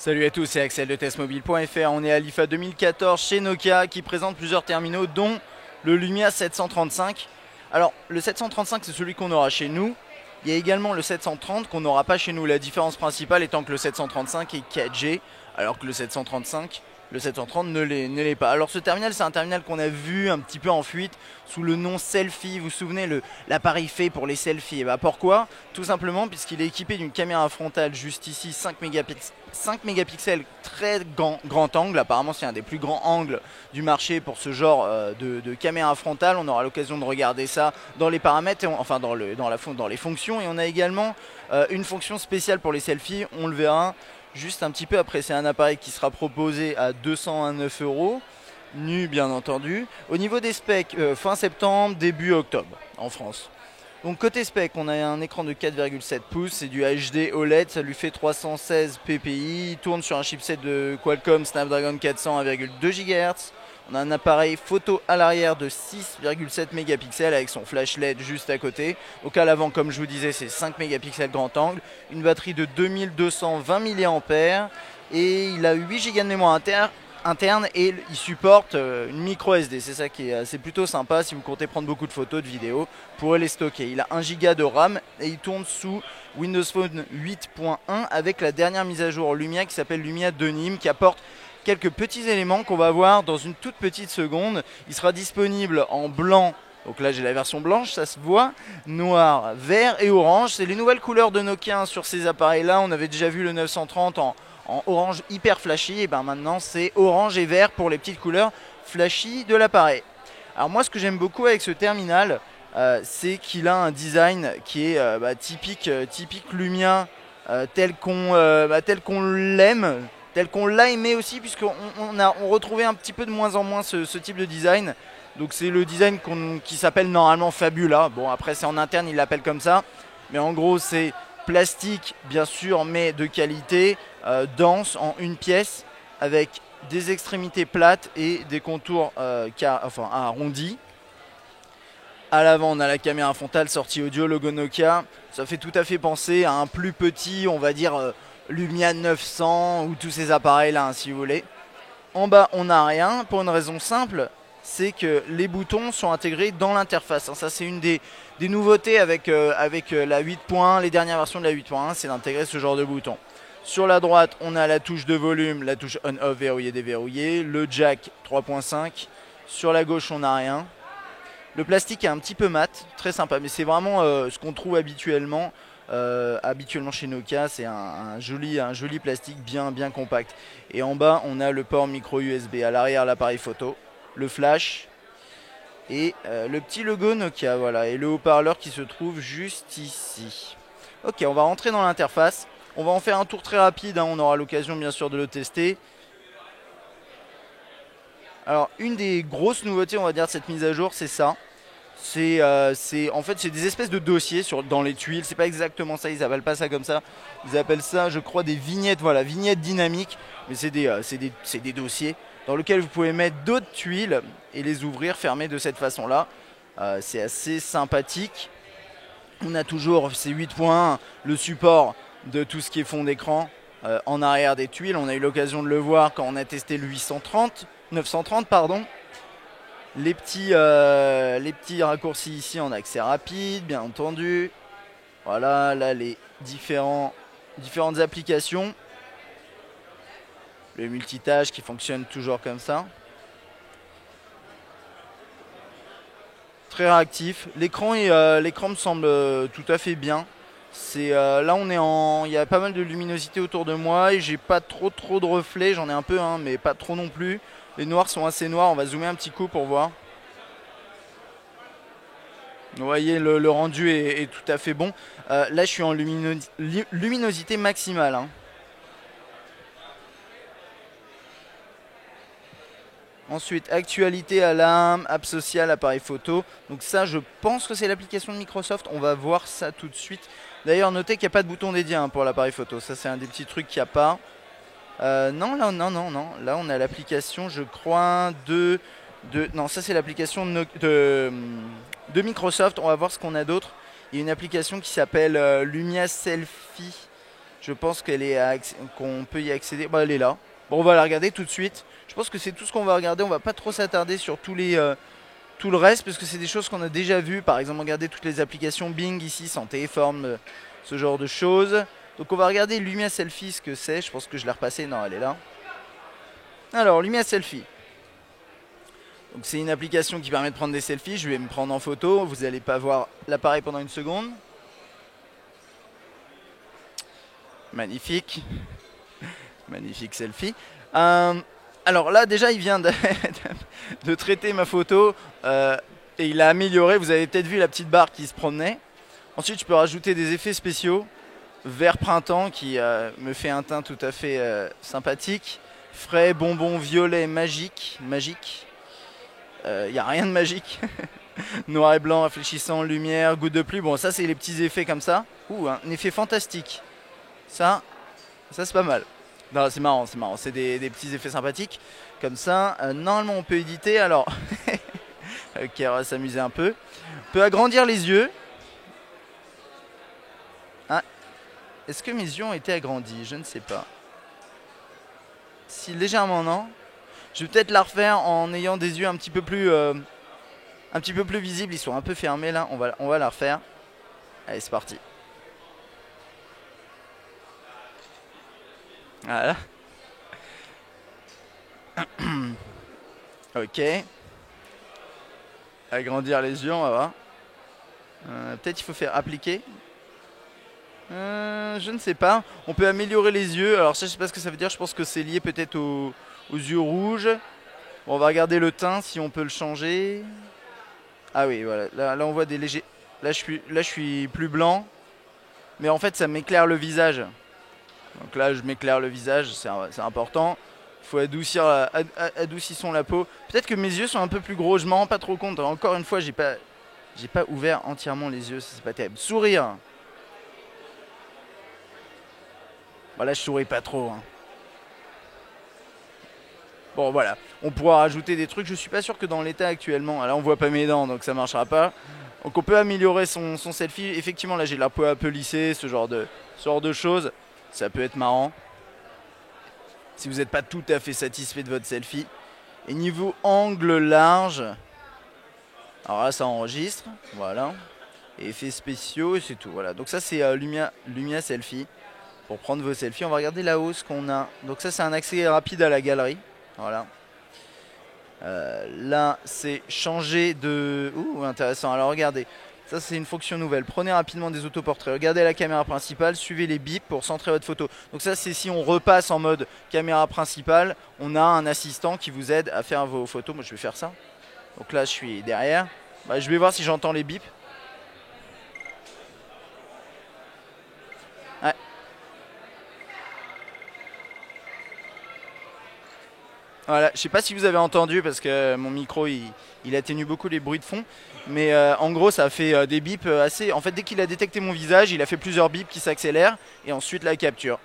Salut à tous, c'est Axel de testmobile.fr. On est à l'IFA 2014 chez Nokia qui présente plusieurs terminaux dont le Lumia 735. Alors le 735 c'est celui qu'on aura chez nous. Il y a également le 730 qu'on n'aura pas chez nous. La différence principale étant que le 735 est 4G alors que le 730 ne l'est pas. Alors ce terminal c'est un terminal qu'on a vu un petit peu en fuite sous le nom Selfie. Vous vous souvenez l'appareil fait pour les selfies. Et bah pourquoi? Tout simplement puisqu'il est équipé d'une caméra frontale juste ici 5 mégapixels très grand angle. Apparemment c'est un des plus grands angles du marché pour ce genre de caméra frontale. On aura l'occasion de regarder ça dans les paramètres, enfin dans les fonctions. Et on a également une fonction spéciale pour les selfies, on le verra juste un petit peu après. C'est un appareil qui sera proposé à 209 €, nu bien entendu. Au niveau des specs, fin septembre, début octobre en France. Donc côté spec, on a un écran de 4,7 pouces, c'est du HD OLED, ça lui fait 316 ppi, il tourne sur un chipset de Qualcomm Snapdragon 400 1,2 GHz. On a un appareil photo à l'arrière de 6,7 mégapixels avec son flash LED juste à côté. Donc à l'avant, comme je vous disais, c'est 5 mégapixels grand angle, une batterie de 2220 mAh et il a 8 Go de mémoire interne et il supporte une micro SD. C'est ça qui est plutôt sympa si vous comptez prendre beaucoup de photos, de vidéos, pour les stocker. Il a 1 Go de RAM et il tourne sous Windows Phone 8.1 avec la dernière mise à jour Lumia qui s'appelle Lumia Denim, qui apporte quelques petits éléments qu'on va voir dans une toute petite seconde. Il sera disponible en blanc. Donc là j'ai la version blanche, ça se voit, noir, vert et orange. C'est les nouvelles couleurs de Nokia sur ces appareils là. On avait déjà vu le 930 en orange hyper flashy, et ben maintenant c'est orange et vert pour les petites couleurs flashy de l'appareil. Alors moi ce que j'aime beaucoup avec ce terminal, c'est qu'il a un design qui est typique Lumia, tel qu'on l'aime, tel qu'on l'a aimé aussi, puisqu'on retrouvait un petit peu de moins en moins ce type de design. Donc c'est le design qui s'appelle normalement Fabula. Bon après c'est en interne, ils l'appellent comme ça, mais en gros c'est plastique bien sûr, mais de qualité, dense, en une pièce, avec des extrémités plates et des contours arrondis. À l'avant on a la caméra frontale, sortie audio, logo Nokia. Ça fait tout à fait penser à un plus petit, on va dire Lumia 900 ou tous ces appareils là, hein, si vous voulez. En bas on n'a rien pour une raison simple, c'est que les boutons sont intégrés dans l'interface. Ça c'est une des nouveautés avec la 8.1, les dernières versions de la 8.1, c'est d'intégrer ce genre de boutons. Sur la droite, on a la touche de volume, la touche on-off verrouillé déverrouillé, le jack 3.5. Sur la gauche, on n'a rien. Le plastique est un petit peu mat, très sympa, mais c'est vraiment ce qu'on trouve habituellement chez Nokia. C'est un joli plastique bien compact. Et en bas, on a le port micro USB. À l'arrière, l'appareil photo, le flash et le petit logo Nokia, voilà, et le haut-parleur qui se trouve juste ici. Ok, on va rentrer dans l'interface. On va en faire un tour très rapide, hein, on aura l'occasion bien sûr de le tester. Alors une des grosses nouveautés, on va dire, de cette mise à jour, c'est ça. En fait c'est des espèces de dossiers dans les tuiles. C'est pas exactement ça, ils appellent pas ça comme ça. Ils appellent ça, je crois, des vignettes, voilà, vignettes dynamiques. Mais c'est des dossiers dans lesquels vous pouvez mettre d'autres tuiles et les ouvrir, fermer de cette façon-là. C'est assez sympathique. On a toujours ces 8 points, le support de tout ce qui est fond d'écran en arrière des tuiles. On a eu l'occasion de le voir quand on a testé le 930 pardon. Les petits raccourcis ici en accès rapide, bien entendu. Voilà, là les différentes applications. Le multitâche qui fonctionne toujours comme ça. Très réactif. L'écran me semble tout à fait bien. Là il y a pas mal de luminosité autour de moi et j'ai pas trop de reflets. J'en ai un peu, hein, mais pas trop non plus. Les noirs sont assez noirs. On va zoomer un petit coup pour voir. Vous voyez, le rendu est tout à fait bon. Là, je suis en luminosité maximale, hein. Ensuite, actualité, alarme, app social, appareil photo. Donc ça, je pense que c'est l'application de Microsoft. On va voir ça tout de suite. D'ailleurs, notez qu'il n'y a pas de bouton dédié, hein, pour l'appareil photo. Ça, c'est un des petits trucs qu'il n'y a pas. Non. Là, on a l'application, je crois, non, ça, c'est l'application de Microsoft. On va voir ce qu'on a d'autre. Il y a une application qui s'appelle Lumia Selfie. Je pense qu'on peut y accéder. Bah, elle est là. Bon, on va la regarder tout de suite. Je pense que c'est tout ce qu'on va regarder. On va pas trop s'attarder sur tout le reste parce que c'est des choses qu'on a déjà vues. Par exemple, regarder toutes les applications Bing ici, santé, forme, ce genre de choses. Donc on va regarder Lumia Selfie, ce que c'est. Je pense que je l'ai repassé. Non, elle est là. Alors, Lumia Selfie. Donc c'est une application qui permet de prendre des selfies. Je vais me prendre en photo. Vous n'allez pas voir l'appareil pendant une seconde. Magnifique. Magnifique selfie. Alors là, déjà, il vient de traiter ma photo et il a amélioré. Vous avez peut-être vu la petite barre qui se promenait. Ensuite, je peux rajouter des effets spéciaux. Vert printemps qui me fait un teint tout à fait sympathique. Frais, bonbon, violet, magique. Il n'y a rien de magique. Noir et blanc, réfléchissant, lumière, goutte de pluie. Bon, ça, c'est les petits effets comme ça. Ouh, un effet fantastique. Ça c'est pas mal. Non, c'est marrant. C'est des petits effets sympathiques. Comme ça, normalement, on peut éditer. Alors, ok, on va s'amuser un peu. On peut agrandir les yeux. Ah, est-ce que mes yeux ont été agrandis? Je ne sais pas. Si, légèrement, non. Je vais peut-être la refaire en ayant des yeux un petit peu plus visibles. Ils sont un peu fermés là. On va la refaire. Allez, c'est parti. Voilà. Ok. Agrandir les yeux, on va voir. Peut-être il faut faire appliquer. Je ne sais pas. On peut améliorer les yeux. Alors ça, je sais pas ce que ça veut dire. Je pense que c'est lié peut-être aux yeux rouges. Bon, on va regarder le teint si on peut le changer. Ah oui, voilà. Là on voit des légers. Là je suis plus blanc. Mais en fait, ça m'éclaire le visage. Donc là, je m'éclaire le visage, c'est important. Il faut adoucissons la peau. Peut-être que mes yeux sont un peu plus gros, je m'en rends pas trop compte. Encore une fois, j'ai pas ouvert entièrement les yeux, c'est pas terrible. Sourire. Bon, là, je souris pas trop. Hein. Bon, voilà. On pourra rajouter des trucs. Je suis pas sûr que dans l'état actuellement. Là, on voit pas mes dents, donc ça marchera pas. Donc, on peut améliorer son selfie. Effectivement, là, j'ai la peau un peu lissée, ce genre de choses. Ça peut être marrant. Si vous n'êtes pas tout à fait satisfait de votre selfie. Et niveau angle large. Alors là, ça enregistre. Voilà. Et effets spéciaux, et c'est tout. Voilà. Donc ça, c'est Lumia Selfie. Pour prendre vos selfies. On va regarder là-haut ce qu'on a. Donc ça, c'est un accès rapide à la galerie. Voilà. Là, c'est changer de... Ouh, intéressant. Alors, regardez. Ça, c'est une fonction nouvelle. Prenez rapidement des autoportraits. Regardez la caméra principale. Suivez les bips pour centrer votre photo. Donc ça, c'est si on repasse en mode caméra principale. On a un assistant qui vous aide à faire vos photos. Moi, je vais faire ça. Donc là, je suis derrière. Bah, je vais voir si j'entends les bips. Ouais. Voilà, je sais pas si vous avez entendu parce que mon micro il atténue beaucoup les bruits de fond, mais en gros ça a fait des bips assez. En fait, dès qu'il a détecté mon visage, il a fait plusieurs bips qui s'accélèrent et ensuite la capture.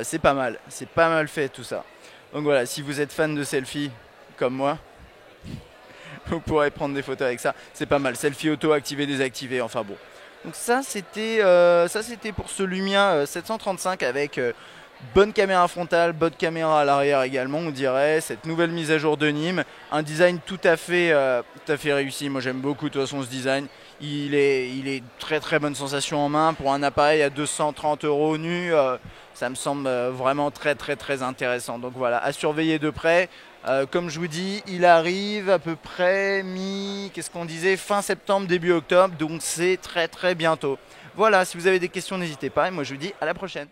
C'est pas mal fait tout ça. Donc voilà, si vous êtes fan de selfie comme moi, vous pourrez prendre des photos avec ça. C'est pas mal, selfie auto activé, désactivé, enfin bon. Donc ça c'était pour ce Lumia 735 avec bonne caméra frontale, bonne caméra à l'arrière également, on dirait. Cette nouvelle mise à jour de Nîmes, un design tout à fait réussi. Moi j'aime beaucoup de toute façon ce design. Il est très très bonne sensation en main pour un appareil à 230 € nu. Ça me semble vraiment très très très intéressant. Donc voilà, à surveiller de près. Comme je vous dis, il arrive à peu près qu'est-ce qu'on disait, fin septembre, début octobre. Donc c'est très très bientôt. Voilà, si vous avez des questions, n'hésitez pas. Et moi je vous dis à la prochaine.